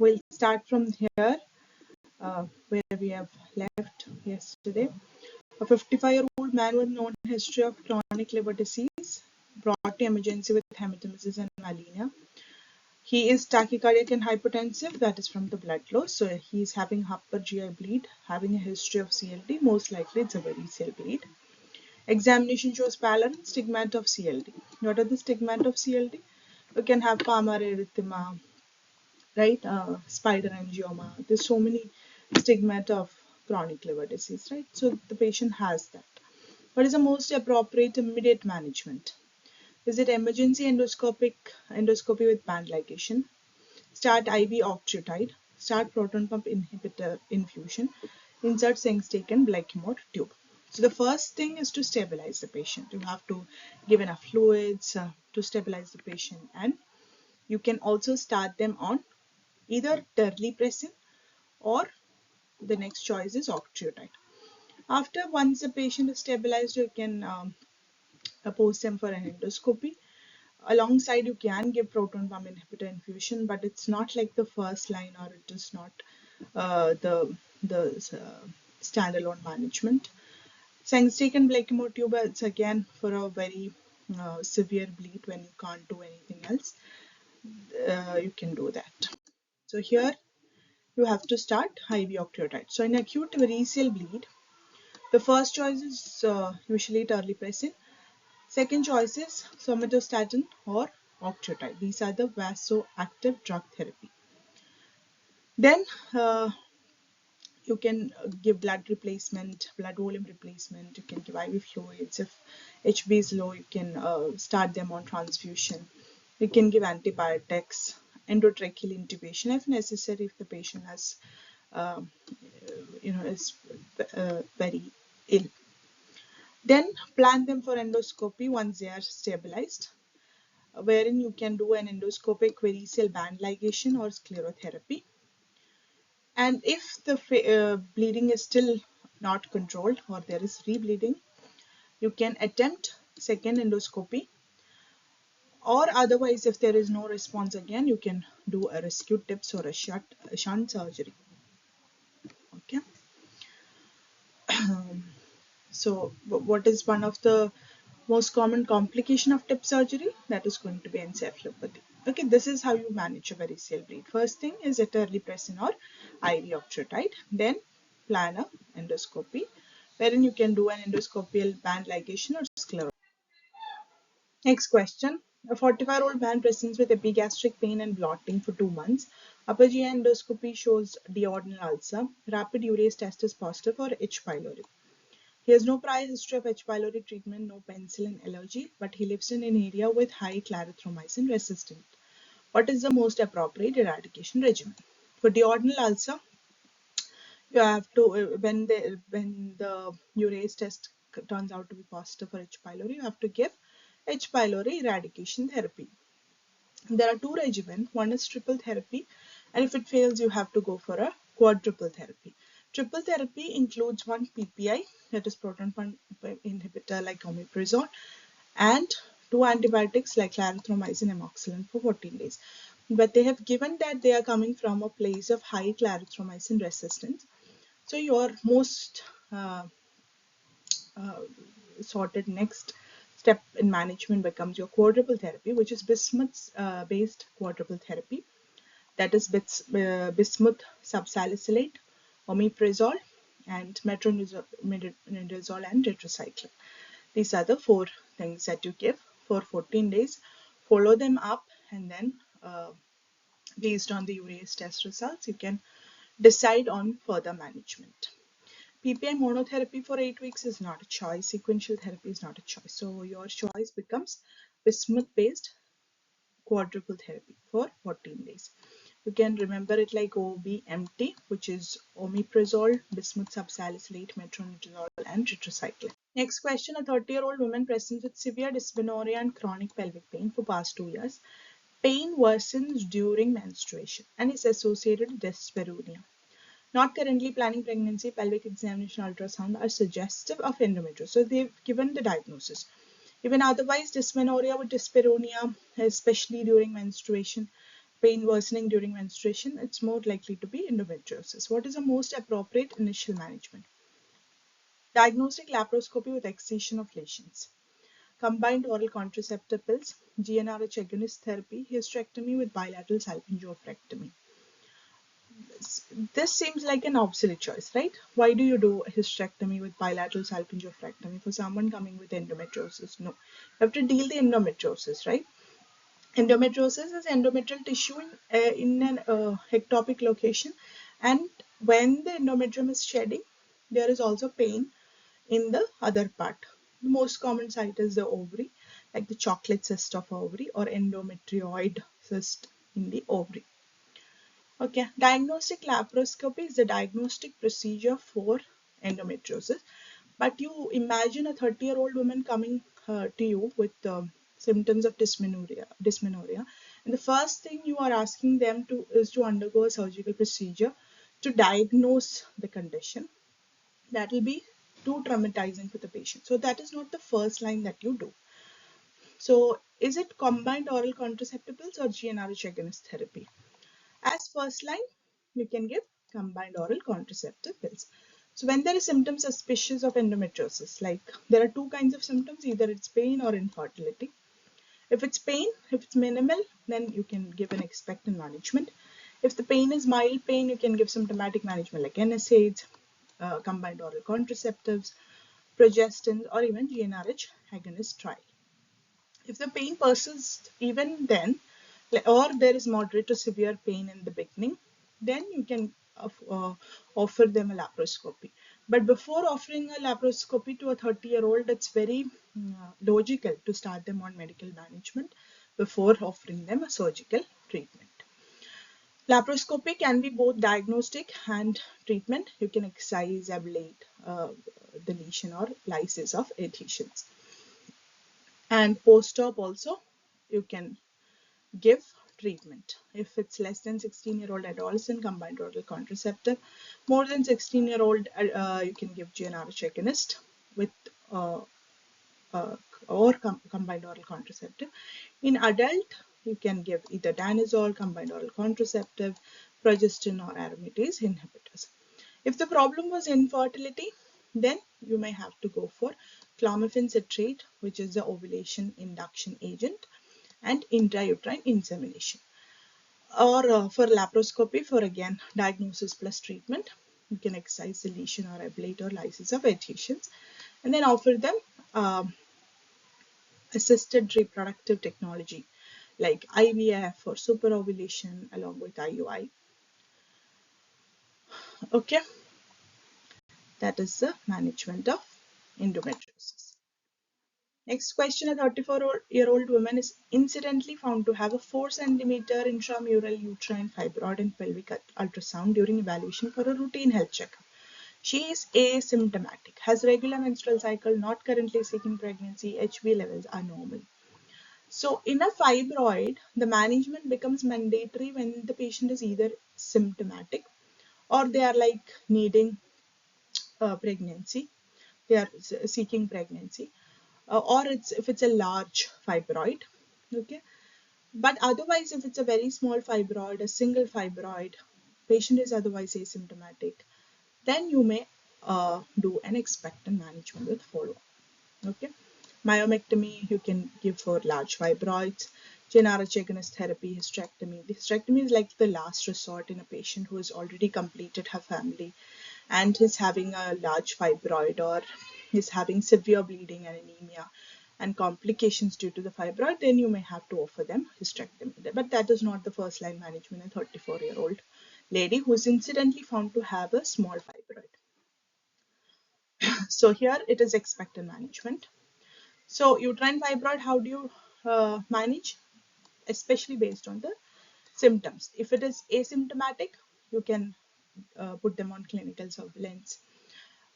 we'll start from here where we have left yesterday. A 55-year-old man with known history of chronic liver disease brought to emergency with hematemesis and anemia. He is tachycardic and hypertensive, that is from the blood loss. So he is having upper GI bleed, having a history of CLD. Most likely it's a variceal bleed. Examination shows pallor and stigmata of CLD. What are the stigmata of CLD? You can have palmar erythema, right? Spider angioma. There's so many stigmata of chronic liver disease, right? So the patient has that. What is the most appropriate immediate management? Is it emergency endoscopy with band ligation? Start IV octreotide. Start proton pump inhibitor infusion. Insert Sengstaken Blekemore tube. So the first thing is to stabilize the patient. You have to give enough fluids to stabilize the patient, and you can also start them on either terlipressin or the next choice is octreotide. After once the patient is stabilized, you can post them for an endoscopy. Alongside, you can give proton pump inhibitor infusion, but it's not like the first line, or it is not the standalone management. Sengstaken Blekemore tube, it's again for a very severe bleed when you can't do anything else. You can do that. So here you have to start IV octreotide. So in acute variceal bleed, the first choice is usually terlipressin. Second choice is somatostatin or octreotide. These are the vasoactive drug therapy. Then you can give blood replacement, blood volume replacement. You can give IV fluids. If HB is low, you can start them on transfusion. You can give antibiotics, endotracheal intubation if necessary, if the patient has, is very ill. Then plan them for endoscopy once they are stabilized, wherein you can do an endoscopic variceal band ligation or sclerotherapy. And if the bleeding is still not controlled or there is rebleeding, you can attempt second endoscopy, or otherwise if there is no response, again you can do a rescue tips or a shunt surgery. Okay. So what is one of the most common complication of tip surgery? That is going to be encephalopathy. Okay, this is how you manage a variceal bleed. First thing is a terlipressin or IV octreotide. Then plan a endoscopy, wherein you can do an endoscopial band ligation or sclerosis. Next question. A 45-year-old man presents with epigastric pain and blotting for 2 months. Upper GI endoscopy shows duodenal ulcer. Rapid urease test is positive for H. pylori. He has no prior history of H. pylori treatment, no penicillin allergy, but he lives in an area with high clarithromycin resistance. What is the most appropriate eradication regimen? For duodenal ulcer, you have to, when the urease test turns out to be positive for H. pylori, you have to give H. pylori eradication therapy. There are 2 regimens. One is triple therapy, and if it fails, you have to go for a quadruple therapy. Triple therapy includes 1 PPI, that is proton pump inhibitor like omeprazole, and 2 antibiotics like clarithromycin and amoxicillin for 14 days. But they have given that they are coming from a place of high clarithromycin resistance. So your most sorted next step in management becomes your quadruple therapy, which is bismuth based quadruple therapy. That is bismuth subsalicylate, omeprazole, and metronidazole and tetracycline. These are the 4 things that you give for 14 days. Follow them up, and then based on the urease test results, you can decide on further management. PPI monotherapy for 8 weeks is not a choice. Sequential therapy is not a choice. So your choice becomes bismuth-based quadruple therapy for 14 days. You can remember it like OBMT, which is omeprazole, bismuth subsalicylate, metronidazole, and tetracycline. Next question. A 30-year-old woman presents with severe dysmenorrhea and chronic pelvic pain for past 2 years. Pain worsens during menstruation and is associated with dyspareunia. Not currently planning pregnancy, pelvic examination, ultrasound are suggestive of endometriosis. So they've given the diagnosis. Even otherwise, dysmenorrhea with dyspareunia, especially during menstruation, pain worsening during menstruation, it's more likely to be endometriosis. What is the most appropriate initial management? Diagnostic laparoscopy with excision of lesions, combined oral contraceptive pills, GnRH agonist therapy, hysterectomy with bilateral salpingo-oophorectomy. This seems like an obsolete choice, right? Why do you do a hysterectomy with bilateral salpingo-oophorectomy for someone coming with endometriosis? No, you have to deal the endometriosis, right? Endometriosis is endometrial tissue in an ectopic location, and when the endometrium is shedding, there is also pain in the other part. The most common site is the ovary, like the chocolate cyst of ovary or endometrioid cyst in the ovary. Okay, diagnostic laparoscopy is the diagnostic procedure for endometriosis. But you imagine a 30-year-old woman coming to you with symptoms of dysmenorrhea, and the first thing you are asking them to is to undergo a surgical procedure to diagnose the condition. That will be too traumatizing for the patient. So that is not the first line that you do. So is it combined oral contraceptives or GnRH agonist therapy? As first line, you can give combined oral contraceptive pills. So when there is symptoms suspicious of endometriosis, like there are two kinds of symptoms, either it's pain or infertility. If it's pain, if it's minimal, then you can give an expectant management. If the pain is mild pain, you can give symptomatic management like NSAIDs, combined oral contraceptives, progestins, or even GnRH agonist trial. If the pain persists even then, or there is moderate to severe pain in the beginning, then you can offer them a laparoscopy. But before offering a laparoscopy to a 30-year-old, it's very logical to start them on medical management before offering them a surgical treatment. Laparoscopy can be both diagnostic and treatment. You can excise, ablate the lesion or lysis of adhesions. And post-op also, you can give treatment. If it's less than 16-year-old adolescent, combined oral contraceptive. More than 16-year-old, you can give GnRH agonist with combined oral contraceptive. In adult, you can give either danazol, combined oral contraceptive, progestin, or aromatase inhibitors. If the problem was infertility, then you may have to go for clomiphene citrate, which is the ovulation induction agent, and intrauterine insemination. Or for laparoscopy, for again diagnosis plus treatment, you can excise the lesion or ablate or lysis of adhesions, and then offer them assisted reproductive technology like IVF or superovulation along with IUI. Okay, that is the management of endometriosis. Next question, a 34-year-old woman is incidentally found to have a 4 centimeter intramural uterine fibroid in pelvic ultrasound during evaluation for a routine health checkup. She is asymptomatic, has regular menstrual cycle, not currently seeking pregnancy, HB levels are normal. So in a fibroid, the management becomes mandatory when the patient is either symptomatic or they are like needing pregnancy, they are seeking pregnancy, or if it's a large fibroid, okay. But otherwise, if it's a very small fibroid, a single fibroid, patient is otherwise asymptomatic, then you may do an expectant management with follow-up. Okay, myomectomy you can give for large fibroids, GnRH agonist therapy, hysterectomy. The hysterectomy is like the last resort in a patient who has already completed her family and is having a large fibroid or is having severe bleeding and anemia and complications due to the fibroid, then you may have to offer them hysterectomy. But that is not the first line management in a 34-year-old lady who is incidentally found to have a small fibroid. So here it is expectant management. So uterine fibroid, how do you manage? Especially based on the symptoms. If it is asymptomatic, you can put them on clinical surveillance,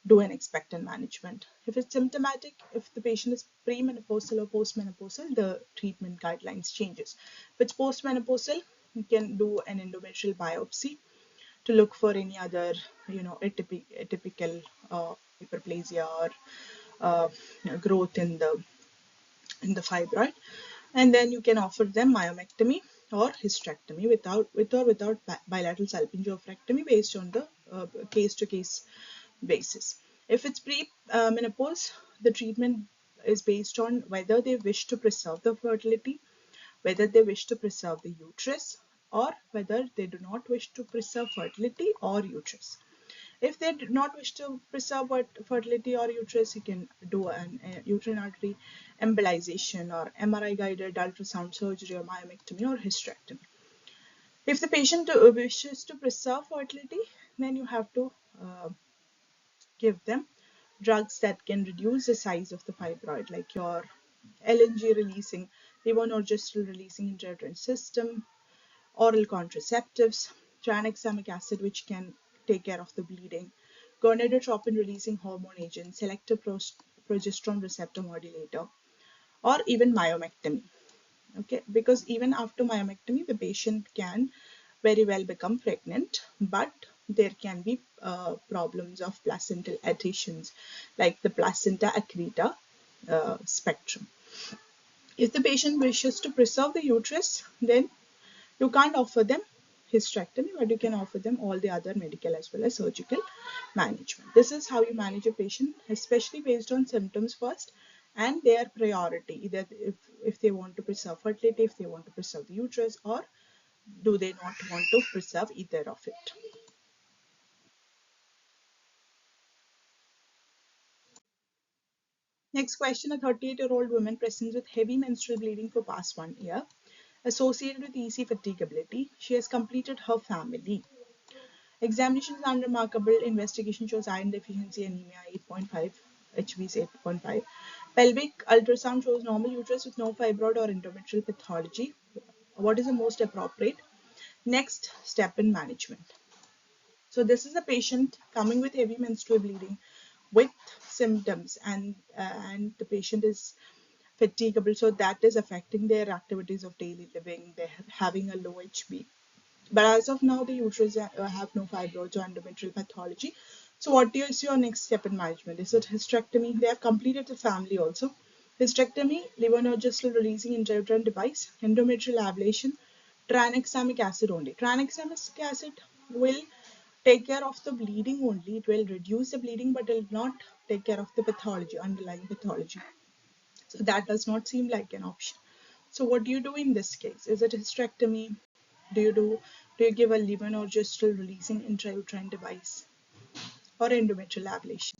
do an expectant management. If it's symptomatic, if the patient is premenopausal or postmenopausal, the treatment guidelines changes. If it's postmenopausal, you can do an endometrial biopsy to look for any other, atypical hyperplasia or growth in the fibroid, and then you can offer them myomectomy or hysterectomy with or without bilateral salpingo-oophorectomy based on the case-to-case basis. If it's pre-menopause, the treatment is based on whether they wish to preserve the fertility, whether they wish to preserve the uterus, or whether they do not wish to preserve fertility or uterus. If they do not wish to preserve fertility or uterus, you can do an uterine artery embolization or MRI guided ultrasound surgery or myomectomy or hysterectomy. If the patient wishes to preserve fertility, then you have to give them drugs that can reduce the size of the fibroid, like your LNG releasing, levonorgestrel releasing intrauterine system, oral contraceptives, tranexamic acid, which can take care of the bleeding, gonadotropin releasing hormone agent, selective progesterone receptor modulator, or even myomectomy. Okay, because even after myomectomy, the patient can very well become pregnant, but there can be problems of placental adhesions, like the placenta accreta spectrum. If the patient wishes to preserve the uterus, then you can't offer them hysterectomy, but you can offer them all the other medical as well as surgical management. This is how you manage a patient, especially based on symptoms first and their priority, either if they want to preserve fertility, if they want to preserve the uterus, or do they not want to preserve either of it. Next question, a 38-year-old woman presents with heavy menstrual bleeding for past 1 year, associated with EC fatigability. She has completed her family. Examination is unremarkable. Investigation shows iron deficiency, anemia 8.5, HB is 8.5. Pelvic ultrasound shows normal uterus with no fibroid or endometrial pathology. What is the most appropriate next step in management? So this is a patient coming with heavy menstrual bleeding with symptoms, and the patient is fatigable, so that is affecting their activities of daily living. They're having a low HB. But as of now, the uterus have no fibroids or endometrial pathology. So what is your next step in management? Is it hysterectomy? They have completed the family also. Hysterectomy, levonorgestrel releasing intrauterine device, endometrial ablation, tranexamic acid only. Tranexamic acid will take care of the bleeding only. It will reduce the bleeding, but it will not take care of the pathology, underlying pathology. So that does not seem like an option. So what do you do in this case? Is it hysterectomy? Do you give a levonorgestrel releasing intrauterine device or endometrial ablation?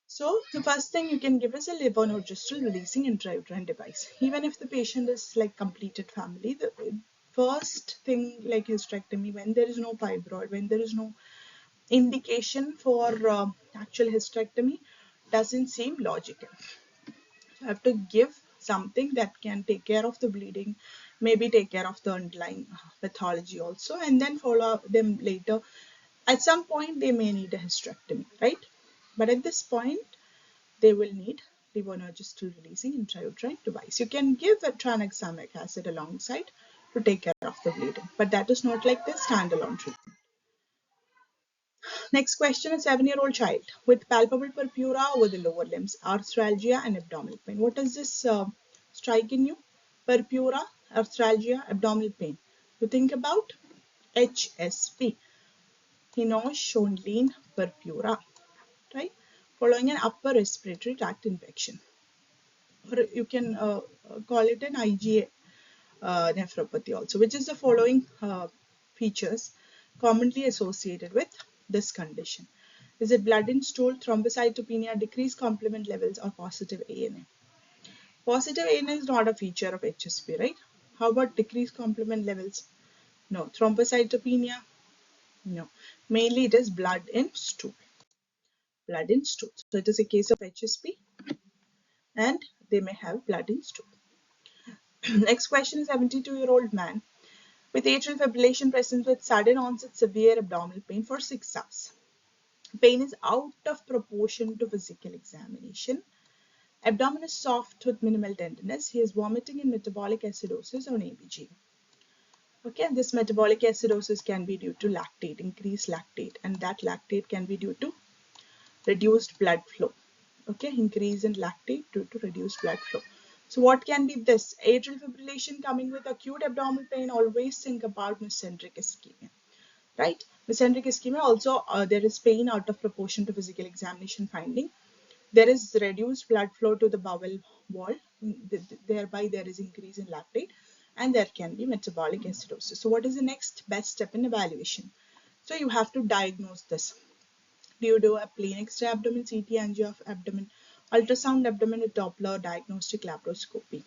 So the first thing you can give is a levonorgestrel releasing intrauterine device. Even if the patient is like completed family, the first thing like hysterectomy, when there is no fibroid, when there is no indication for actual hysterectomy, doesn't seem logical. You have to give something that can take care of the bleeding, maybe take care of the underlying pathology also, and then follow them later. At some point, they may need a hysterectomy, right? But at this point, they will need levonorgestrel releasing intrauterine device. You can give a tranexamic acid alongside to take care of the bleeding, but that is not like the standalone treatment. Next question, a 7-year-old child with palpable purpura over the lower limbs, arthralgia and abdominal pain. What does this strike in you? Purpura, arthralgia, abdominal pain. You think about HSP, Hinosh-Schönlein purpura, right? Following an upper respiratory tract infection. Or you can call it an IgA nephropathy also, which is the following features commonly associated with this condition. Is it blood in stool, thrombocytopenia, decreased complement levels, or positive ANA? Positive ANA is not a feature of HSP, right? How about decreased complement levels? No. Thrombocytopenia? No. Mainly it is blood in stool. Blood in stool. So it is a case of HSP and they may have blood in stool. Next question is 72-year-old man with atrial fibrillation present with sudden onset severe abdominal pain for 6 hours. Pain is out of proportion to physical examination. Abdomen is soft with minimal tenderness. He is vomiting and metabolic acidosis on ABG. Okay, this metabolic acidosis can be due to lactate, increased lactate, and that lactate can be due to reduced blood flow. Okay, increase in lactate due to reduced blood flow. So what can be this? Atrial fibrillation coming with acute abdominal pain, always think about mesenteric ischemia, right? Mesenteric ischemia also, there is pain out of proportion to physical examination finding. There is reduced blood flow to the bowel wall, thereby there is increase in lactate, and there can be metabolic acidosis. So what is the next best step in evaluation? So you have to diagnose this. Do you do a plain X-ray abdomen, CT angio of abdomen, ultrasound abdomen with Doppler diagnostic laparoscopy?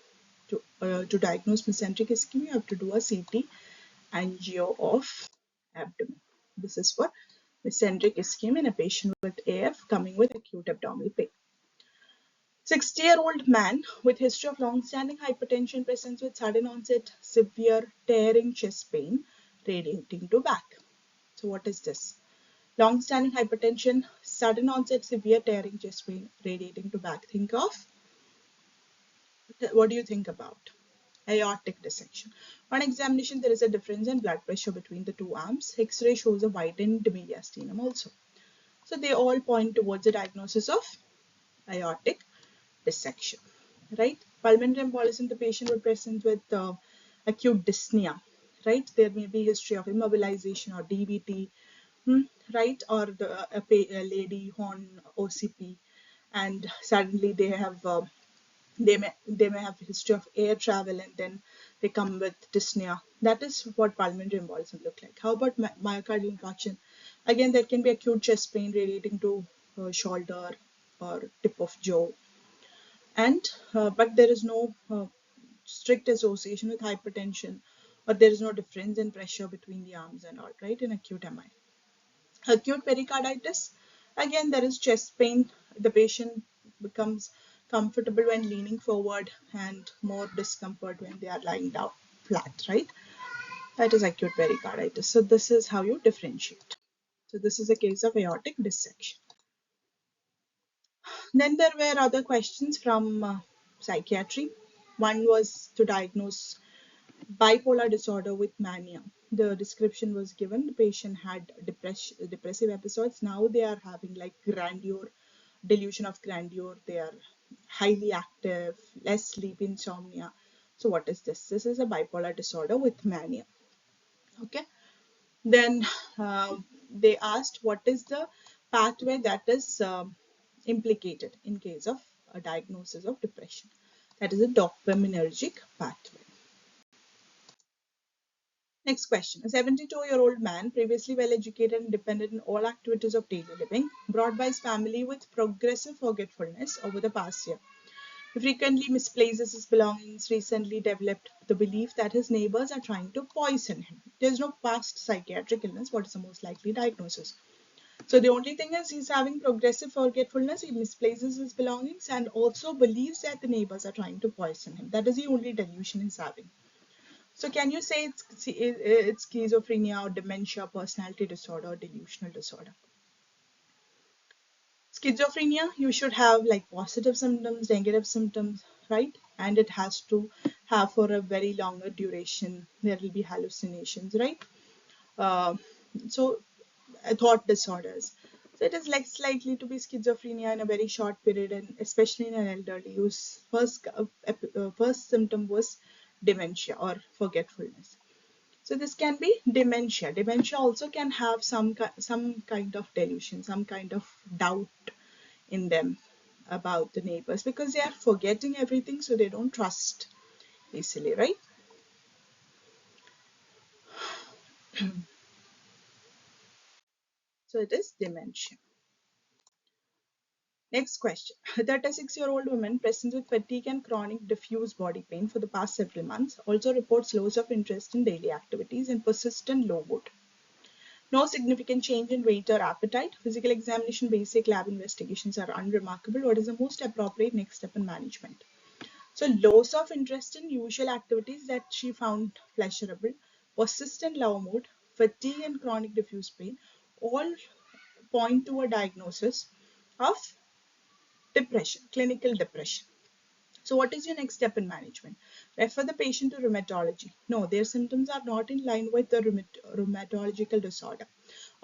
To diagnose mesenteric ischemia, you have to do a CT angio of abdomen. This is for mesenteric ischemia in a patient with AF coming with acute abdominal pain. 60-year-old man with history of long-standing hypertension presents with sudden onset severe tearing chest pain radiating to back. So what is this? Long-standing hypertension, sudden onset severe tearing chest pain radiating to back. Think of, what do you think about? Aortic dissection. On examination, there is a difference in blood pressure between the two arms. X-ray shows a widened mediastinum also. So they all point towards a diagnosis of aortic dissection, right? Pulmonary embolism, the patient will present with acute dyspnea, right? There may be history of immobilization or DVT, right? Or a lady on OCP, and suddenly they may have history of air travel, and then they come with dyspnea. That is what pulmonary embolism look like. How about myocardial infarction? Again, there can be acute chest pain radiating to shoulder or tip of jaw, and but there is no strict association with hypertension, or there is no difference in pressure between the arms and all, right, in acute MI. Acute pericarditis, again there is chest pain. The patient becomes comfortable when leaning forward and more discomfort when they are lying down flat, right? That is acute pericarditis. So this is how you differentiate. So this is a case of aortic dissection. Then there were other questions from psychiatry. One was to diagnose bipolar disorder with mania. The description was given. The patient had depressive episodes. Now they are having like grandeur, delusion of grandeur. They are highly active, less sleep, insomnia. So what is this? This is a bipolar disorder with mania. Okay. Then they asked what is the pathway that is implicated in case of a diagnosis of depression. That is a dopaminergic pathway. Next question. A 72-year-old man, previously well-educated and dependent in all activities of daily living, brought by his family with progressive forgetfulness over the past year. He frequently misplaces his belongings, recently developed the belief that his neighbors are trying to poison him. There is no past psychiatric illness. What is the most likely diagnosis? So the only thing is he's having progressive forgetfulness, he misplaces his belongings, and also believes that the neighbors are trying to poison him. That is the only delusion he's having. So can you say it's schizophrenia or dementia, personality disorder, or delusional disorder? Schizophrenia, you should have like positive symptoms, negative symptoms, right? And it has to have for a very longer duration. There will be hallucinations, right? Uh, so thought disorders. So it is less likely to be schizophrenia in a very short period, and especially in an elderly whose first symptom was dementia or forgetfulness. So this can be dementia. Dementia also can have some kind of delusion, some kind of doubt in them about the neighbors, because they are forgetting everything, so they don't trust easily, right? So it is dementia. Next question. A 36-year-old woman presents with fatigue and chronic diffuse body pain for the past several months also reports loss of interest in daily activities and persistent low mood. No significant change in weight or appetite. Physical examination, basic lab investigations are unremarkable. What is the most appropriate next step in management? So loss of interest in usual activities that she found pleasurable, persistent low mood, fatigue and chronic diffuse pain all point to a diagnosis of depression, clinical depression. So what is your next step in management? Refer the patient to rheumatology. No, their symptoms are not in line with the rheumatological disorder.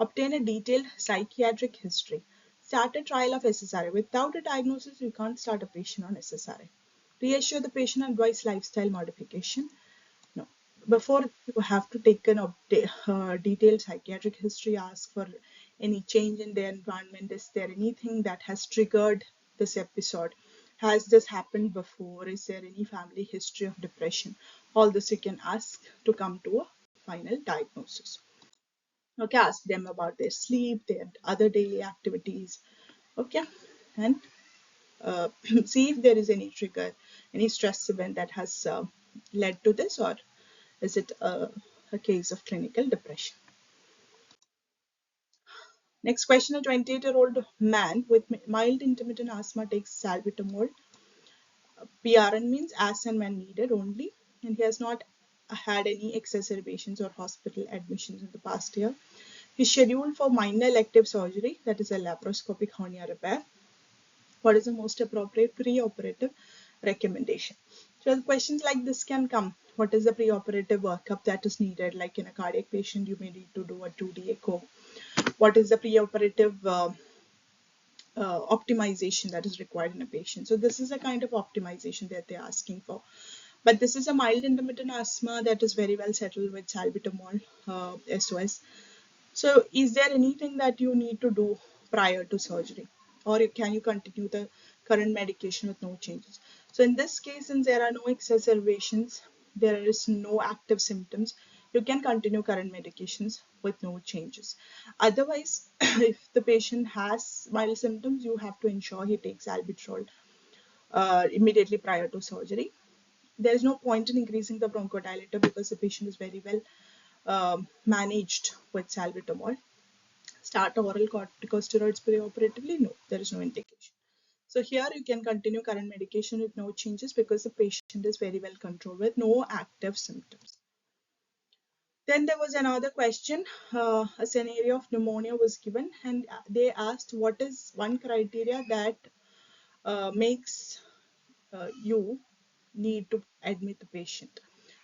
Obtain a detailed psychiatric history. Start a trial of SSRI. Without a diagnosis, you can't start a patient on SSRI. Reassure the patient and advise lifestyle modification. No. Before you have to take an detailed psychiatric history, ask for any change in their environment. Is there anything that has triggered this episode? Has this happened before? Is there any family history of depression? All this you can ask to come to a final diagnosis. Okay, ask them about their sleep, their other daily activities. Okay, and see if there is any trigger, any stress event that has led to this, or is it a case of clinical depression? Next question, a 28-year-old man with mild intermittent asthma takes salbutamol. PRN means as and when needed only, and he has not had any exacerbations or hospital admissions in the past year. He's scheduled for minor elective surgery, that is a laparoscopic hernia repair. What is the most appropriate preoperative recommendation? So questions like this can come. What is the preoperative workup that is needed? Like in a cardiac patient, you may need to do a 2D echo. What is the preoperative optimization that is required in a patient? So this is a kind of optimization that they're asking for. But this is a mild intermittent asthma that is very well settled with salbutamol SOS. So is there anything that you need to do prior to surgery, or can you continue the current medication with no changes? So in this case, since there are no exacerbations, there is no active symptoms, you can continue current medications with no changes. Otherwise, if the patient has mild symptoms, you have to ensure he takes albuterol immediately prior to surgery. There is no point in increasing the bronchodilator because the patient is very well managed with salbutamol. Start oral corticosteroids preoperatively? No, there is no indication. So here you can continue current medication with no changes because the patient is very well controlled with no active symptoms. Then there was another question. A scenario of pneumonia was given, and they asked what is one criteria that makes you need to admit the patient.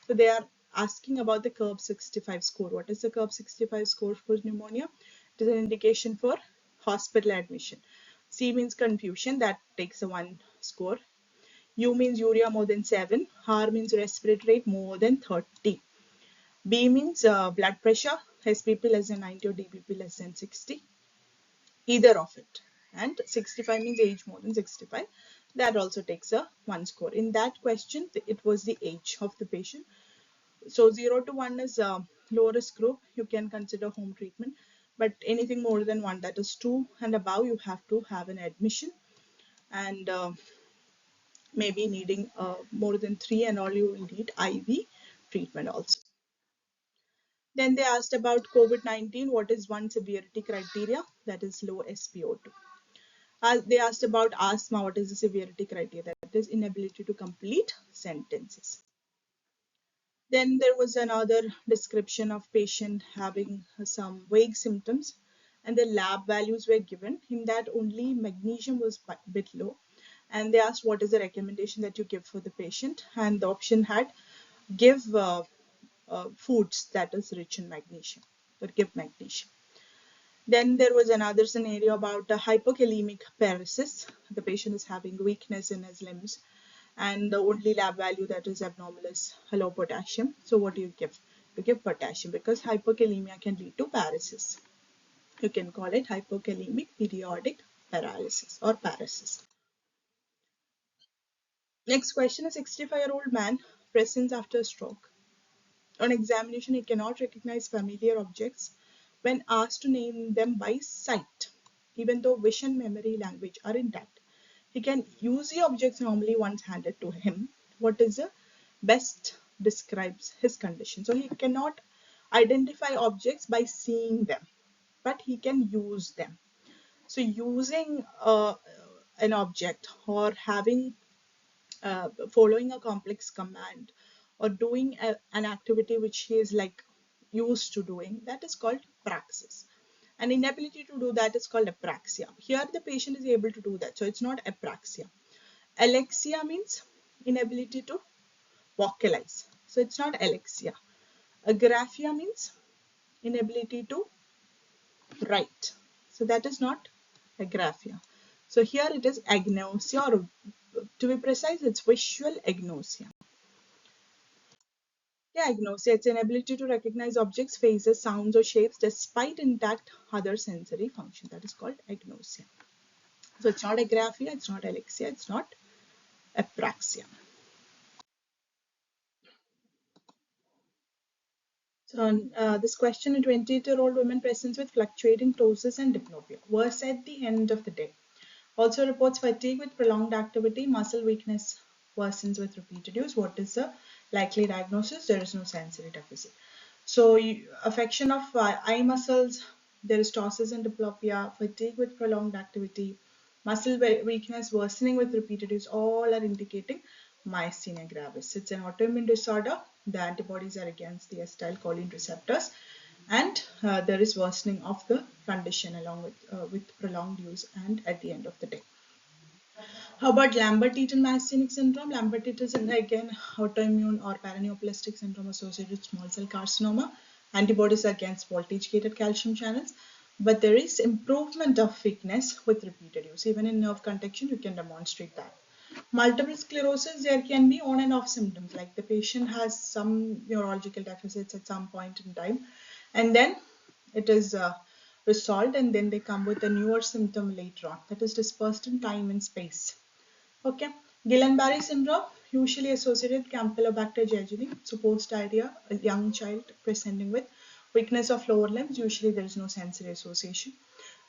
So they are asking about the curve 65 score. What is the curve 65 score for pneumonia? It is an indication for hospital admission. C means confusion, that takes a 1 score. U means urea more than 7. R means respiratory rate more than 30. B means blood pressure, SPP less than 90 or DBP less than 60. Either of it. And 65 means age more than 65. That also takes a 1 score. In that question, it was the age of the patient. So 0 to 1 is low risk group. You can consider home treatment. But anything more than 1, that is 2 and above, you have to have an admission. And maybe needing more than 3 and all, you will need IV treatment also. Then they asked about COVID-19. What is one severity criteria? That is low SpO2. They asked about asthma. What is the severity criteria? That is inability to complete sentences. Then there was another description of patient having some vague symptoms, and the lab values were given. In that, only magnesium was a bit low, and they asked what is the recommendation that you give for the patient, and the option had give foods that is rich in magnesium, or give magnesium. Then there was another scenario about a hypokalemic paresis. The patient is having weakness in his limbs, and the only lab value that is abnormal is low potassium. So what do you give? You give potassium because hypokalemia can lead to paresis. You can call it hypokalemic periodic paralysis or paresis. Next question, a 65-year-old man presents after a stroke. On examination, he cannot recognize familiar objects when asked to name them by sight, even though vision, memory, language are intact. He can use the objects normally once handed to him. What is the best describes his condition? So he cannot identify objects by seeing them, but he can use them. So using an object or having following a complex command or doing an activity which he is like used to doing, that is called praxis. An inability to do that is called apraxia. Here the patient is able to do that, so it's not apraxia. Alexia means inability to vocalize, so it's not alexia. Agraphia means inability to write, so that is not agraphia. So here it is agnosia or To be precise, it's visual agnosia. Yeah, agnosia, it's an ability to recognize objects, faces, sounds, or shapes despite intact other sensory function. That is called agnosia. So it's not agraphia, it's not alexia, it's not apraxia. So this question, a 28-year-old woman presents with fluctuating ptosis and diplopia. Worse at the end of the day. Also reports fatigue with prolonged activity, muscle weakness worsens with repeated use. What is the likely diagnosis? There is no sensory deficit. So affection of eye muscles, there is ptosis and diplopia, fatigue with prolonged activity, muscle weakness worsening with repeated use, all are indicating myasthenia gravis. It's an autoimmune disorder. The antibodies are against the acetylcholine receptors, and there is worsening of the condition along with prolonged use and at the end of the day. How about Lambert-Eaton myasthenic syndrome? Lambert-Eaton is again autoimmune or paraneoplastic syndrome associated with small cell carcinoma. Antibodies against voltage-gated calcium channels, but there is improvement of weakness with repeated use. Even in nerve conduction, you can demonstrate that. Multiple sclerosis, there can be on and off symptoms, like the patient has some neurological deficits at some point in time, and then it is resolved, and then they come with a newer symptom later on, that is dispersed in time and space. Okay, Guillain-Barré syndrome, usually associated with Campylobacter jejuni, so post diarrhea, a young child presenting with weakness of lower limbs, usually there is no sensory association.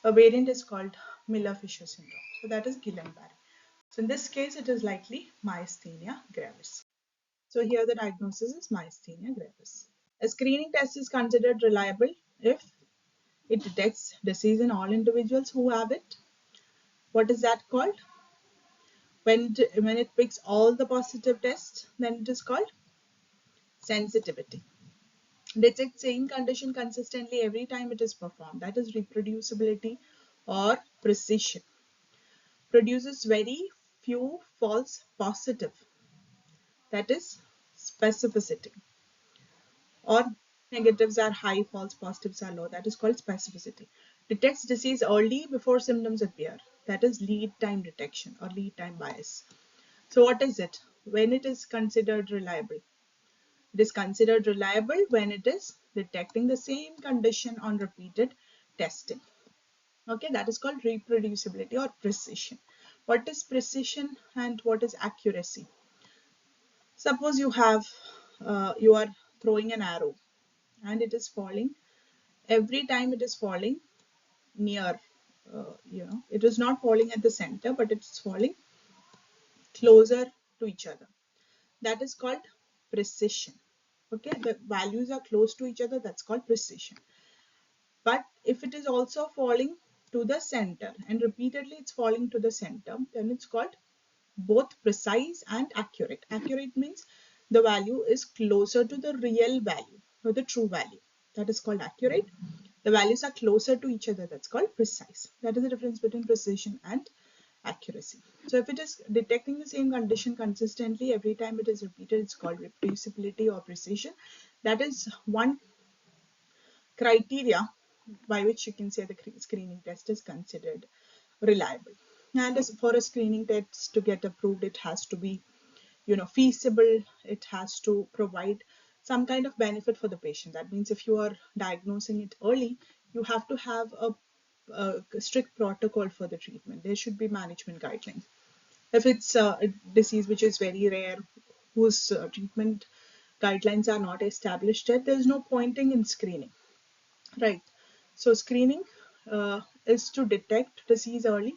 A variant is called Miller-Fisher syndrome, so that is Guillain-Barré. So in this case, it is likely myasthenia gravis. So here the diagnosis is myasthenia gravis. A screening test is considered reliable if it detects disease in all individuals who have it. What is that called? When it picks all the positive tests, then it is called sensitivity. Detects same condition consistently every time it is performed. That is reproducibility or precision. Produces very few false positive. That is specificity. Or negatives are high, false positives are low. That is called specificity. Detects disease early before symptoms appear. That is lead time detection or lead time bias. So what is it? When it is considered reliable? It is considered reliable when it is detecting the same condition on repeated testing. Okay, that is called reproducibility or precision. What is precision and what is accuracy? Suppose you are throwing an arrow and it is falling. Every time it is falling near, it is not falling at the center, but it's falling closer to each other. That is called precision. Okay, the values are close to each other. That's called precision. But if it is also falling to the center and repeatedly it's falling to the center, then it's called both precise and accurate. Accurate means the value is closer to the real value or the true value. That is called accurate. The values are closer to each other. That's called precise. That is the difference between precision and accuracy. So if it is detecting the same condition consistently every time it is repeated, it's called reproducibility or precision. That is one criteria by which you can say the screening test is considered reliable. And as for a screening test to get approved, it has to be, feasible. It has to provide some kind of benefit for the patient. That means if you are diagnosing it early, you have to have a strict protocol for the treatment. There should be management guidelines. If it's a disease which is very rare, whose treatment guidelines are not established yet, there's no pointing in screening. Right. So screening is to detect disease early,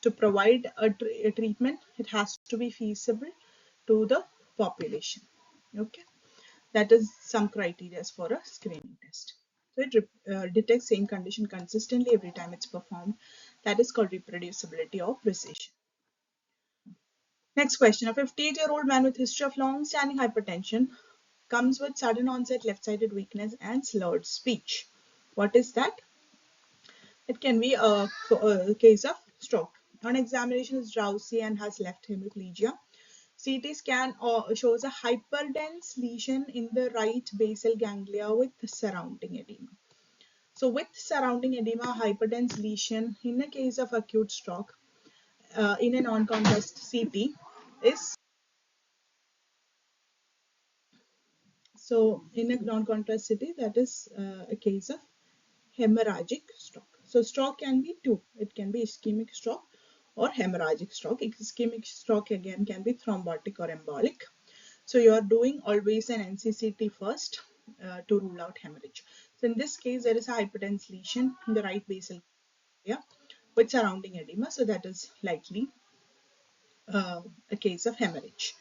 to provide a treatment. It has to be feasible to the population. Okay. That is some criteria for a screening test. So it detects same condition consistently every time it's performed. That is called reproducibility or precision. Next question. A 58-year-old man with history of long-standing hypertension comes with sudden onset left-sided weakness and slurred speech. What is that? It can be a case of stroke. On examination, is drowsy and has left hemiplegia. CT scan shows a hyperdense lesion in the right basal ganglia with surrounding edema. So with surrounding edema, hyperdense lesion in a case of acute stroke, in a non-contrast CT, is, so in a non-contrast city, that is a case of hemorrhagic stroke. So stroke can be two. It can be ischemic stroke or hemorrhagic stroke. Ischemic stroke again can be thrombotic or embolic. So you are doing always an NCCT first to rule out hemorrhage. So in this case, there is a hypertense lesion in the right basal area with surrounding edema. So that is likely a case of hemorrhage,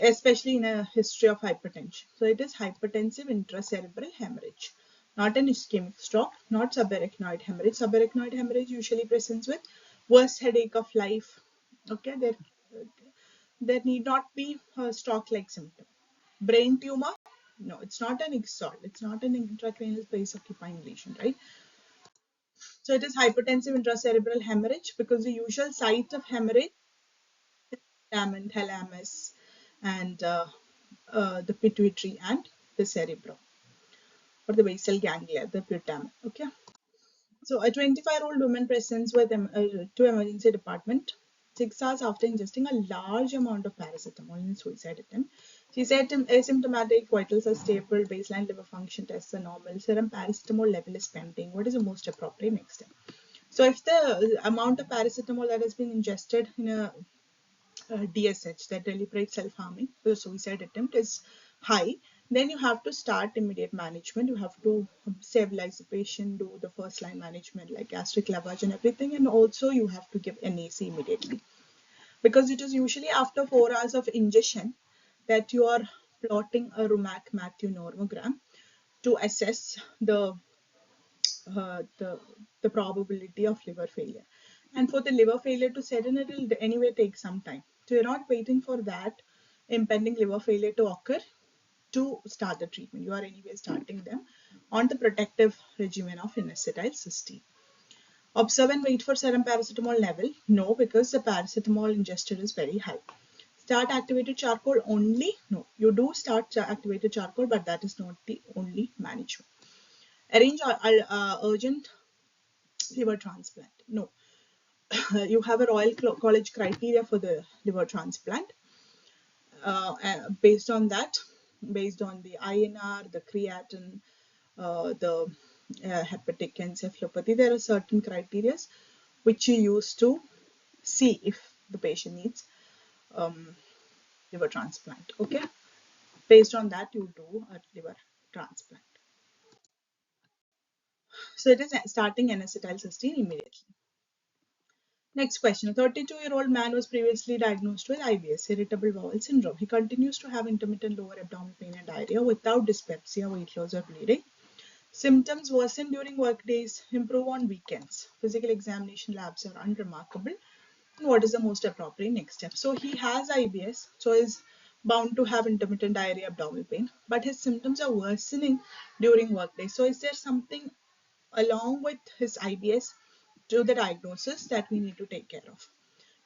especially in a history of hypertension. So it is hypertensive intracerebral hemorrhage, not an ischemic stroke, not subarachnoid hemorrhage. Subarachnoid hemorrhage usually presents with worst headache of life. Okay, there need not be a stroke-like symptom. Brain tumor, no, it's not an ICSOL. It's not an intracranial space occupying lesion, right? So it is hypertensive intracerebral hemorrhage because the usual site of hemorrhage is the thalamus, and the pituitary and the cerebrum, or the basal ganglia, the putamen. Okay. So a 25-year-old woman presents with to emergency department 6 hours after ingesting a large amount of paracetamol in a suicide attempt. She said asymptomatic, vitals are stable, baseline liver function tests are normal, serum paracetamol level is pending. What is the most appropriate next step? So if the amount of paracetamol that has been ingested in a DSH, that deliberate self-harming, the suicide attempt, is high, then you have to start immediate management. You have to stabilize the patient, do the first line management like gastric lavage and everything, and also you have to give NAC immediately, because it is usually after 4 hours of ingestion that you are plotting a Rumac Matthew normogram to assess uh, the the probability of liver failure. And for the liver failure to set in, it will anyway take some time. So you're not waiting for that impending liver failure to occur to start the treatment. You are anyway starting them on the protective regimen of inositol Observe and wait for serum paracetamol level. No, because the paracetamol ingested is very high. Start activated charcoal only? No, you do start activated charcoal, but that is not the only management. Arrange urgent liver transplant. No, you have a Royal College criteria for the liver transplant. Based on that, based on the INR, the creatinine, the hepatic encephalopathy, there are certain criteria which you use to see if the patient needs liver transplant. Okay, based on that, you do a liver transplant. So it is starting N-acetylcysteine immediately. Next question. A 32-year-old man was previously diagnosed with IBS, irritable bowel syndrome. He continues to have intermittent lower abdominal pain and diarrhea without dyspepsia, weight loss, or bleeding. Symptoms worsen during work days, improve on weekends. Physical examination labs are unremarkable. And what is the most appropriate next step? So he has IBS, so is bound to have intermittent diarrhea, abdominal pain, but his symptoms are worsening during work days. So is there something along with his IBS to the diagnosis that we need to take care of?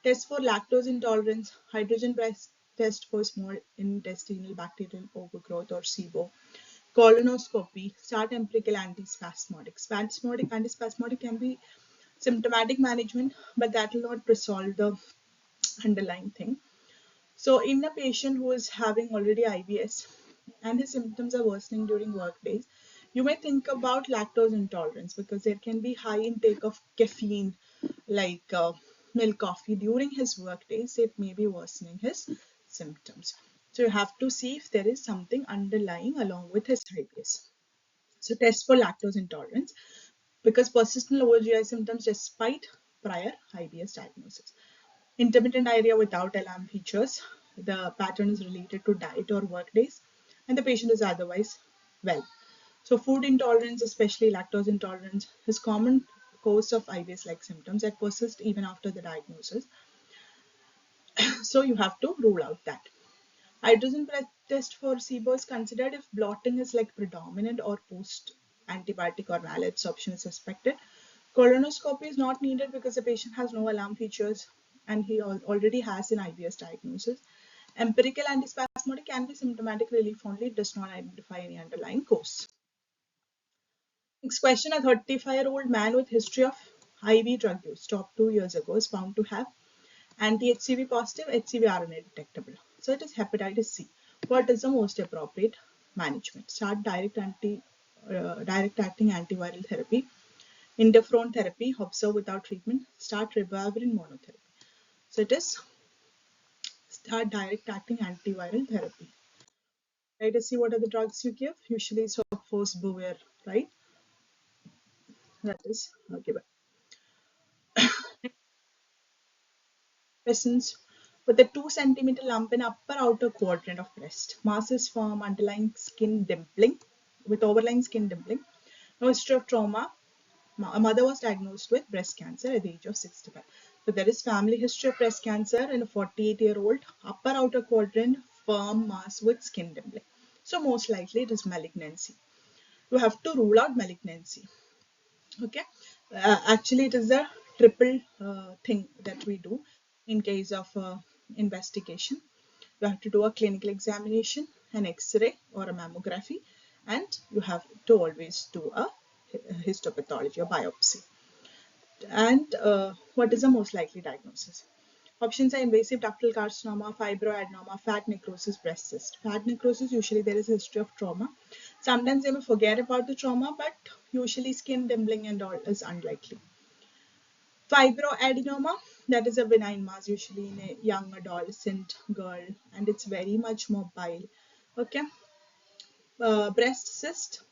Test for lactose intolerance, hydrogen press test for small intestinal bacterial overgrowth or SIBO, colonoscopy, start empirical antispasmodic. Spasmodic, antispasmodic can be symptomatic management, but that will not resolve the underlying thing. So in a patient who is having already IBS and his symptoms are worsening during work days, you may think about lactose intolerance, because there can be high intake of caffeine like milk coffee during his work days. It may be worsening his symptoms. So you have to see if there is something underlying along with his IBS. So test for lactose intolerance, because persistent lower GI symptoms despite prior IBS diagnosis. Intermittent diarrhea without alarm features. The pattern is related to diet or work days, and the patient is otherwise well. So food intolerance, especially lactose intolerance, is common cause of IBS-like symptoms that persist even after the diagnosis. So you have to rule out that. Hydrogen breath test for SIBO is considered if blotting is like predominant or post antibiotic or malabsorption is suspected. Colonoscopy is not needed because the patient has no alarm features and he already has an IBS diagnosis. Empirical antispasmodic can be symptomatic relief only, it does not identify any underlying cause. Next question. A 35-year-old man with history of IV drug use stopped 2 years ago is found to have Anti-HCV positive, HCV RNA detectable. So it is hepatitis C. What is the most appropriate management? Start direct acting antiviral therapy, interferon therapy, observe without treatment, start ribavirin monotherapy. So it is start direct acting antiviral therapy. Let us see what are the drugs you give. Usually it's sofosbuvir, right? That is given. Patients with a 2 centimeter lump in upper outer quadrant of breast. Mass is firm, underlying skin dimpling, with overlying skin dimpling. No history of trauma. A mother was diagnosed with breast cancer at the age of 65. So there is family history of breast cancer in a 48-year-old, upper outer quadrant, firm mass with skin dimpling. So most likely it is malignancy. You have to rule out malignancy. Okay, actually it is a triple thing that we do in case of investigation. You have to do a clinical examination, an x-ray or a mammography, and you have to always do a histopathology or biopsy. And what is the most likely diagnosis? Options are invasive ductal carcinoma, fibroadenoma, fat necrosis, breast cyst. Fat necrosis, usually there is a history of trauma. Sometimes they may forget about the trauma, but usually skin dimpling and all is unlikely. Fibroadenoma, that is a benign mass, usually in a young adolescent girl, and it's very much mobile. Okay. Breast cyst,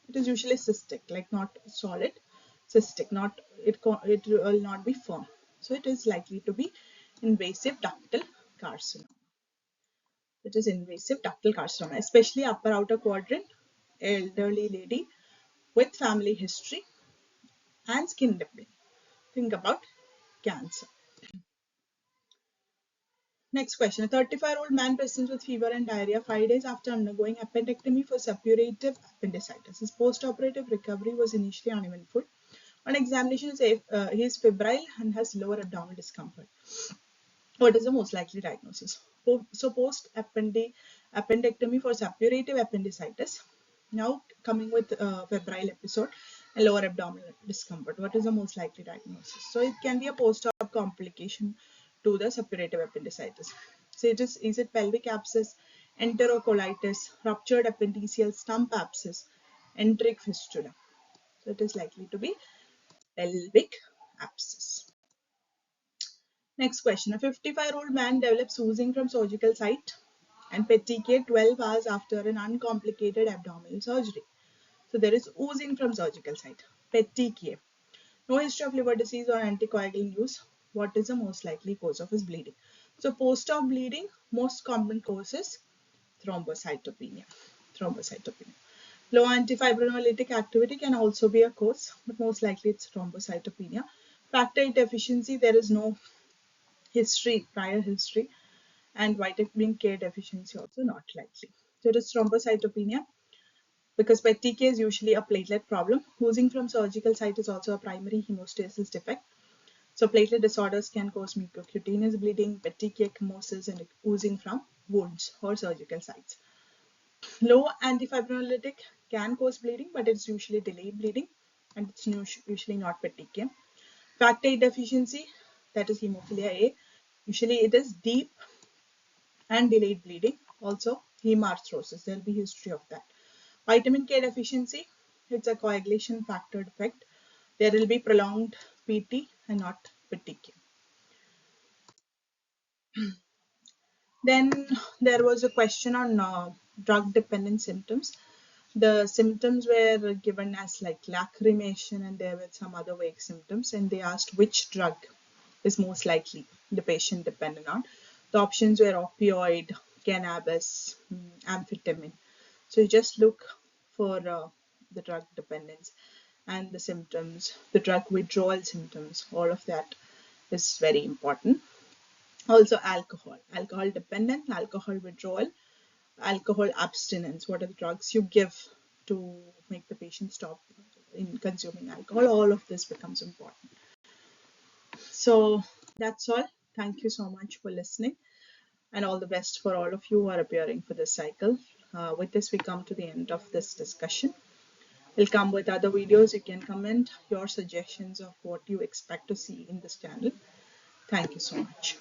it is usually cystic, like not solid, cystic, not it will not be firm. So it is likely to be invasive ductal carcinoma. It is invasive ductal carcinoma, especially upper outer quadrant, elderly lady with family history and skin dimpling. Think about cancer. Next question. A 35-year-old man presents with fever and diarrhea 5 days after undergoing appendectomy for suppurative appendicitis. His post-operative recovery was initially uneventful. On examination, he is febrile and has lower abdominal discomfort. What is the most likely diagnosis? So post-appendectomy for suppurative appendicitis. Now coming with febrile episode and lower abdominal discomfort. What is the most likely diagnosis? So it can be a post-op complication to the suppurative appendicitis. So is it pelvic abscess, enterocolitis, ruptured appendiceal stump abscess, enteric fistula? So it is likely to be pelvic abscess. Next question. A 55-year-old man develops oozing from surgical site and petechiae 12 hours after an uncomplicated abdominal surgery. So there is oozing from surgical site. Petechiae. No history of liver disease or anticoagulant use. What is the most likely cause of his bleeding? So post-op bleeding, most common cause is thrombocytopenia. Thrombocytopenia. Low antifibrinolytic activity can also be a cause, but most likely it's thrombocytopenia. Factor VIII deficiency, there is no prior history, and vitamin K deficiency also not likely. So it is thrombocytopenia because petechiae is usually a platelet problem. Oozing from surgical site is also a primary hemostasis defect. So platelet disorders can cause mucocutaneous bleeding, petechiectasis, and oozing from wounds or surgical sites. Low antifibrinolytic can cause bleeding, but it's usually delayed bleeding, and it's usually not petechiae. Factor VIII deficiency, that is hemophilia A. Usually it is deep and delayed bleeding. Also hemarthrosis, there will be history of that. Vitamin K deficiency, it's a coagulation factor defect. There will be prolonged PT and not petechiae. Then there was a question on drug dependent symptoms. The symptoms were given as like lacrimation, and there were some other vague symptoms, and they asked which drug is most likely the patient dependent on. The options were opioid, cannabis, amphetamine. So you just look for the drug dependence and the symptoms, the drug withdrawal symptoms, all of that is very important. Also alcohol dependent, alcohol withdrawal, alcohol abstinence. What are the drugs you give to make the patient stop in consuming alcohol? All of this becomes important. So that's all. Thank you so much for listening, and all the best for all of you who are appearing for this cycle. With this, we come to the end of this discussion. We'll come with other videos. You can comment your suggestions of what you expect to see in this channel. Thank you so much.